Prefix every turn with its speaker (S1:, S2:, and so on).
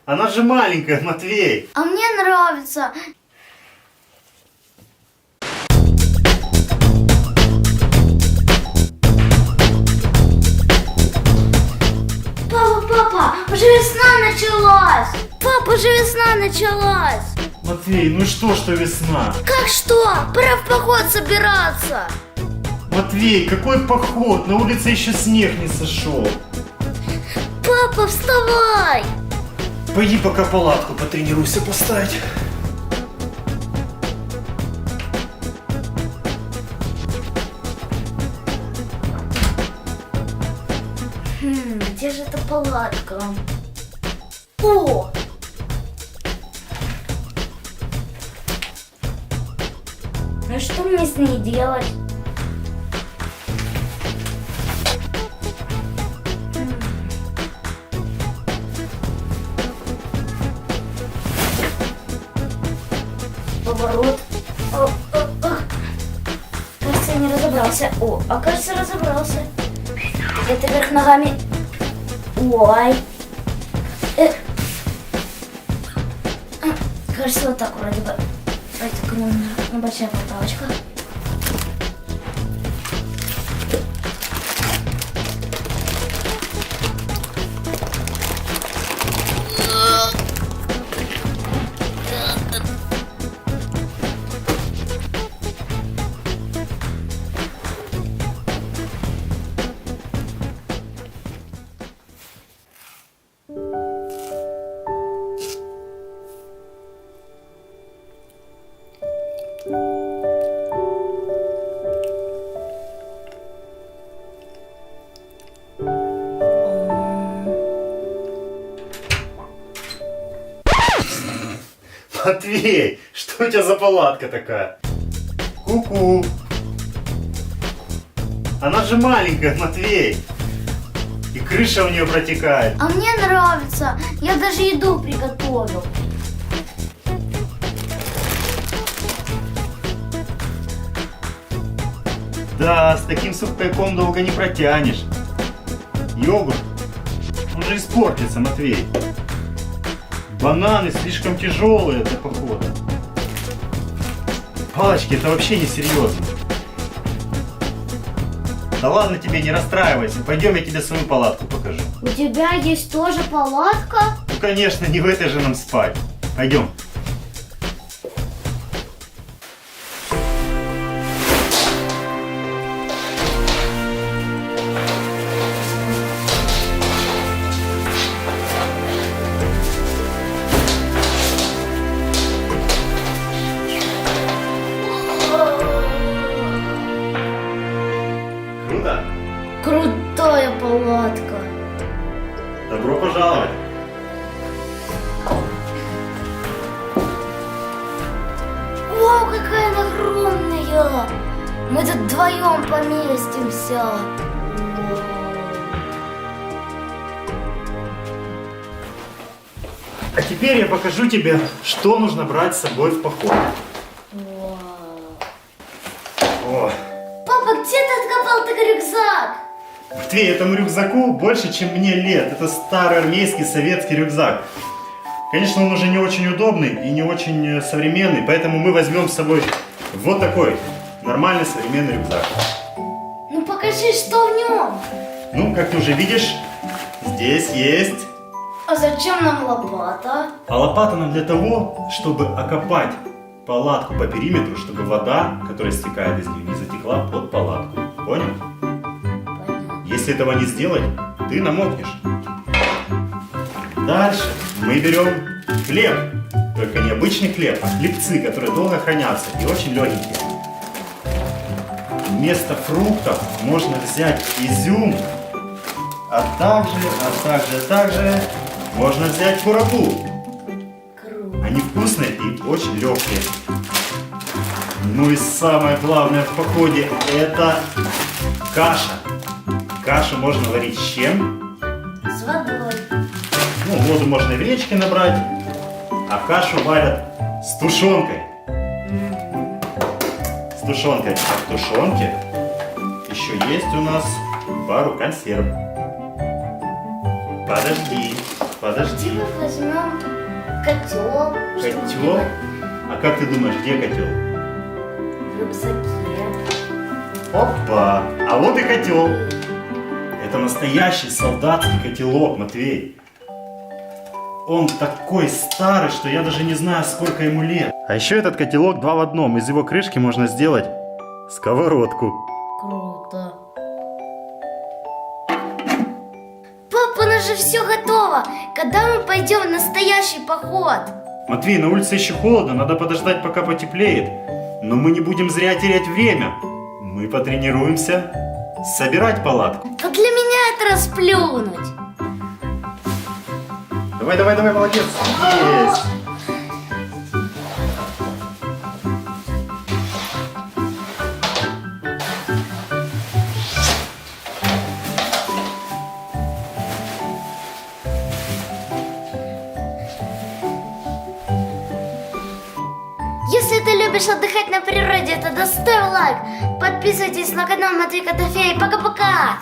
S1: Она же маленькая, Матвей.
S2: А мне нравится. Папа, уже весна началась. Папа, уже весна началась.
S1: Матвей, ну что весна?
S2: Как что? Пора в поход собираться.
S1: Матвей, какой поход? На улице еще снег не сошел.
S2: Папа, вставай.
S1: Пойди пока палатку потренируйся поставить.
S2: Где же эта палатка? О! Ну что мне с ней делать? Поворот. Кажется, я не разобрался. О, а кажется, разобрался. Где-то вверх ногами. Ой. Кажется, вот так вроде бы. Давайте небольшая поправочка.
S1: Матвей, что у тебя за палатка такая? Ку-ку. Она же маленькая, Матвей. И крыша у нее протекает.
S2: А мне нравится. Я даже еду приготовил.
S1: Да, с таким сухпайком долго не протянешь. Йогурт, он же испортится, Матвей. Бананы слишком тяжелые для похода. Палочки, это вообще не серьезно. Да ладно тебе, не расстраивайся. Пойдем, я тебе свою палатку покажу.
S2: У тебя есть тоже палатка?
S1: Ну, конечно, не в этой же нам спать. Пойдем. Круто?
S2: Крутая палатка.
S1: Добро пожаловать.
S2: Вау, какая она огромная! Мы тут вдвоем поместимся. Вау.
S1: А теперь я покажу тебе, что нужно брать с собой в поход.
S2: Вау.
S1: О,
S2: Папа, где ты откопал такой рюкзак?
S1: Матвей, этому рюкзаку больше, чем мне лет. Это старый армейский советский рюкзак. Конечно, он уже не очень удобный и не очень современный, поэтому мы возьмем с собой вот такой нормальный современный рюкзак.
S2: Ну покажи, что в нем.
S1: Ну, как ты уже видишь, здесь есть...
S2: А зачем нам лопата?
S1: А лопата нам для того, чтобы окопать палатку по периметру, чтобы вода, которая стекает из нее, не затекла под палатку. Понял?
S2: Понятно.
S1: Если этого не сделать, ты намокнешь. Дальше мы берем хлеб. Только не обычный хлеб, а хлебцы, которые долго хранятся и очень легенькие. Вместо фруктов можно взять изюм, а также можно взять курагу.
S2: Круто.
S1: Они вкусные и очень легкие. Ну и самое главное в походе — это каша. Кашу можно варить с чем?
S2: С водой.
S1: Ну, воду можно и в речке набрать, а кашу варят с тушенкой. С тушенкой. А в тушенке еще есть у нас пару консерв. Подожди.
S2: Давай возьмем котел.
S1: Котел? А как ты думаешь, где котел?
S2: В рюкзаке.
S1: Опа! А вот и котел. Это настоящий солдатский котелок, Матвей. Он такой старый, что я даже не знаю, сколько ему лет. А еще этот котелок 2 в 1. Из его крышки можно сделать сковородку.
S2: Круто. Папа, у нас же все готово. Когда мы пойдем в настоящий поход?
S1: Матвей, на улице еще холодно, надо подождать, пока потеплеет. Но мы не будем зря терять время. Мы потренируемся собирать палатку.
S2: Да для меня это расплюнуть.
S1: Давай, давай, давай, молодец. Есть.
S2: Если ты любишь отдыхать на природе, тогда ставь лайк. Подписывайтесь на канал Матвей Котофей. Пока-пока.